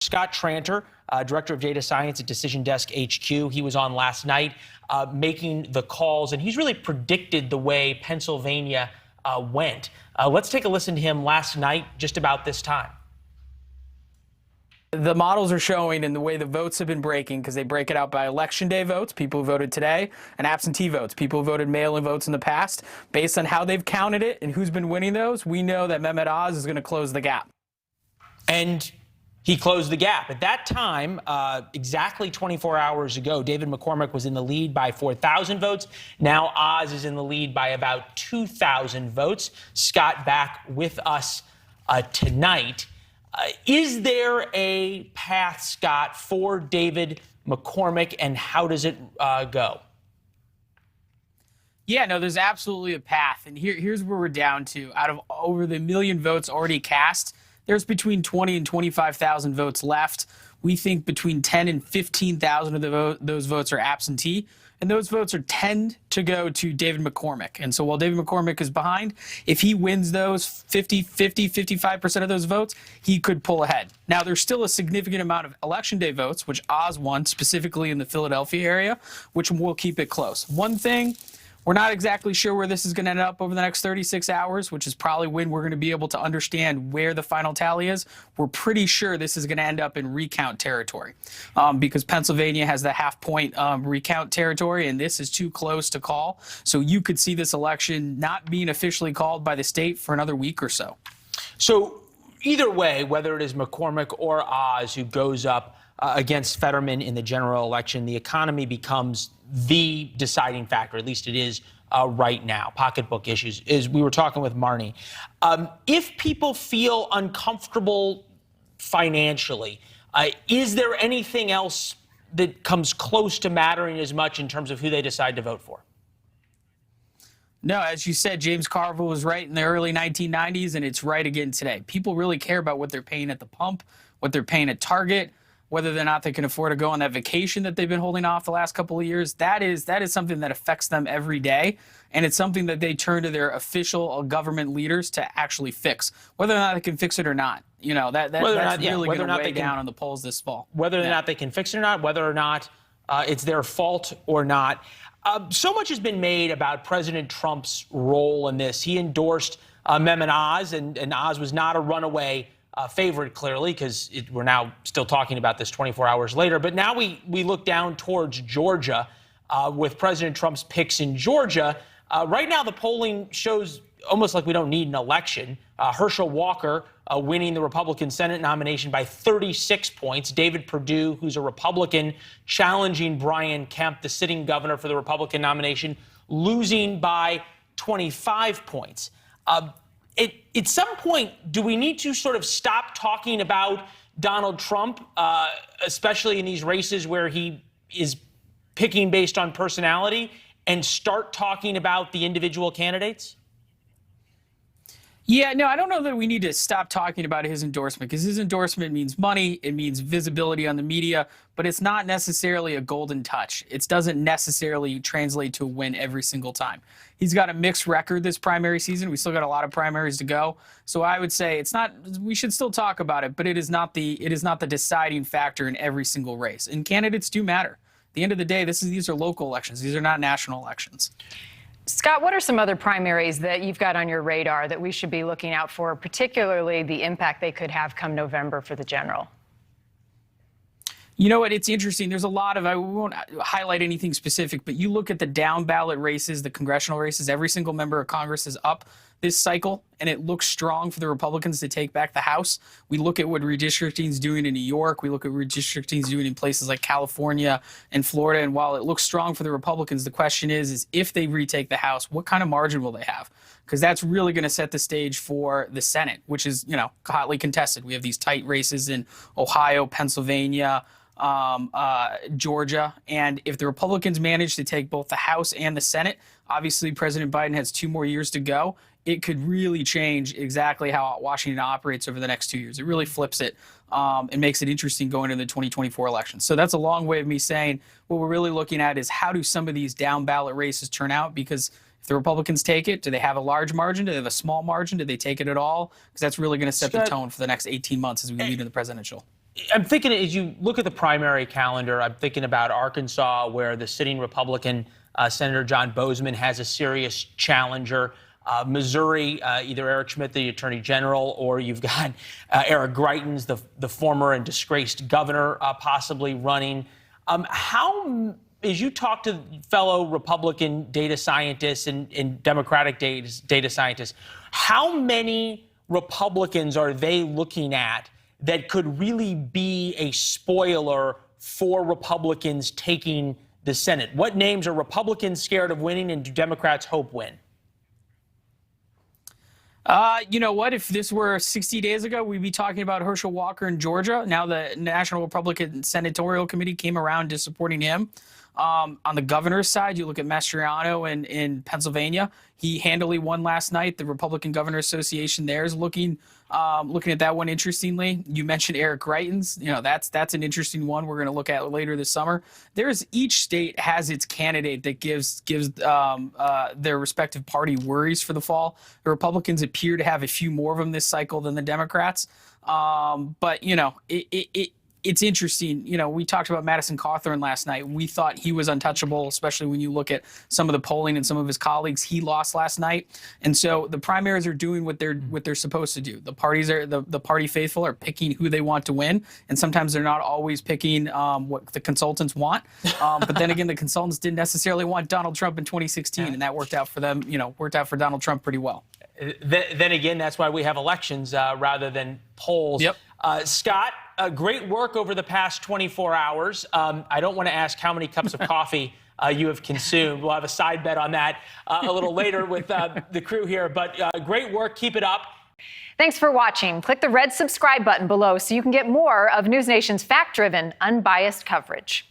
Scott Tranter, Director of Data Science at Decision Desk HQ, he was on last night making the calls, and he's really predicted the way Pennsylvania went. Let's take a listen to him last night, just about this time. The models are showing, and the way the votes have been breaking, because they break it out by election day votes, people who voted today, and absentee votes, people who voted mail-in votes in the past. Based on how they've counted it and who's been winning those, we know that Mehmet Oz is going to close the gap. And he closed the gap. At that time, exactly 24 hours ago, David McCormick was in the lead by 4,000 votes. Now Oz is in the lead by about 2,000 votes. Scott back with us tonight. Is there a path, Scott, for David McCormick, and how does it go? Yeah, no, there's absolutely a path. And here's where we're down to. Out of over the million votes already cast, there's between 20 and 25,000 votes left. We think between 10 and 15,000 of those votes are absentee, and those votes tend to go to David McCormick. And so while David McCormick is behind, if he wins those 55% of those votes, he could pull ahead. Now, there's still a significant amount of election day votes, which Oz won, specifically in the Philadelphia area, which will keep it close. One thing, we're not exactly sure where this is going to end up over the next 36 hours, which is probably when we're going to be able to understand where the final tally is. We're pretty sure this is going to end up in recount territory because Pennsylvania has the half-point recount territory, and this is too close to call. So you could see this election not being officially called by the state for another week or so. So either way, whether it is McCormick or Oz who goes up against Fetterman in the general election, the economy becomes the deciding factor. At least it is right now. Pocketbook issues, is we were talking with Marnie. If people feel uncomfortable financially, is there anything else that comes close to mattering as much in terms of who they decide to vote for? No, as you said, James Carville was right in the early 1990s, and it's right again today. People really care about what they're paying at the pump, what they're paying at Target, whether or not they can afford to go on that vacation that they've been holding off the last couple of years. That is something that affects them every day, and it's something that they turn to their official government leaders to actually fix. Whether or not they can fix it or not, you know, that's really going to weigh down on the polls this fall. Whether or not they can fix it or not, whether or not it's their fault or not. So much has been made about President Trump's role in this. He endorsed Mehmet Oz, and Oz was not a runaway favorite, clearly, because we're now still talking about this 24 hours later. But now we look down towards Georgia with President Trump's picks in Georgia. Right now, the polling shows almost like we don't need an election. Herschel Walker winning the Republican Senate nomination by 36 points. David Perdue, who's a Republican, challenging Brian Kemp, the sitting governor for the Republican nomination, losing by 25 points. At some point, do we need to sort of stop talking about Donald Trump, especially in these races where he is picking based on personality, and start talking about the individual candidates? Yeah, no, I don't know that we need to stop talking about his endorsement, because his endorsement means money, it means visibility on the media, but it's not necessarily a golden touch. It doesn't necessarily translate to a win every single time. He's got a mixed record this primary season. We still got a lot of primaries to go. So I would say it's not, we should still talk about it, but it is not the deciding factor in every single race. And candidates do matter. At the end of the day, these are local elections. These are not national elections. Scott, what are some other primaries that you've got on your radar that we should be looking out for, particularly the impact they could have come November for the general? You know what? It's interesting. There's a lot of, I won't highlight anything specific, but you look at the down ballot races, the congressional races, every single member of Congress is up this cycle, and it looks strong for the Republicans to take back the House. We look at what redistricting is doing in New York. We look at what redistricting is doing in places like California and Florida. And while it looks strong for the Republicans, the question is if they retake the House, what kind of margin will they have? Because that's really going to set the stage for the Senate, which is, you know, hotly contested. We have these tight races in Ohio, Pennsylvania, Georgia. And if the Republicans manage to take both the House and the Senate, obviously President Biden has 2 more years to go. It could really change exactly how Washington operates over the next 2 years. It really flips it and makes it interesting going into the 2024 election. So that's a long way of me saying what we're really looking at is how do some of these down ballot races turn out? Because if the Republicans take it, do they have a large margin? Do they have a small margin? Do they take it at all? Because that's really going to set the tone for the next 18 months as we lead into the presidential. I'm thinking as you look at the primary calendar, I'm thinking about Arkansas, where the sitting Republican Senator John Bozeman has a serious challenger. Missouri, either Eric Schmidt, the Attorney General, or you've got Eric Greitens, the former and disgraced governor, possibly running. As you talk to fellow Republican data scientists and Democratic data scientists, how many Republicans are they looking at that could really be a spoiler for Republicans taking the Senate? What names are Republicans scared of winning, and do Democrats hope win? You know what? If this were 60 days ago, we'd be talking about Herschel Walker in Georgia. Now the National Republican Senatorial Committee came around to supporting him. On the governor's side, you look at Mastriano in Pennsylvania. He handily won last night. The Republican Governor Association there is looking at that one interestingly. You mentioned Eric Greitens. You know, that's an interesting one we're going to look at later this summer. Each state has its candidate that gives their respective party worries for the fall. The Republicans appear to have a few more of them this cycle than the Democrats. But you know, it's interesting. You know, we talked about Madison Cawthorn last night. We thought he was untouchable, especially when you look at some of the polling and some of his colleagues. He lost last night. And so the primaries are doing what they're supposed to do. The parties are the party faithful are picking who they want to win. And sometimes they're not always picking what the consultants want. But then again, the consultants didn't necessarily want Donald Trump in 2016, and that worked out for them, worked out for Donald Trump pretty well. Then again, that's why we have elections rather than polls. Yep. Scott, great work over the past 24 hours. I don't want to ask how many cups of coffee you have consumed. We'll have a side bet on that a little later with the crew here. But great work. Keep it up. Thanks for watching. Click the red subscribe button below so you can get more of NewsNation's fact-driven, unbiased coverage.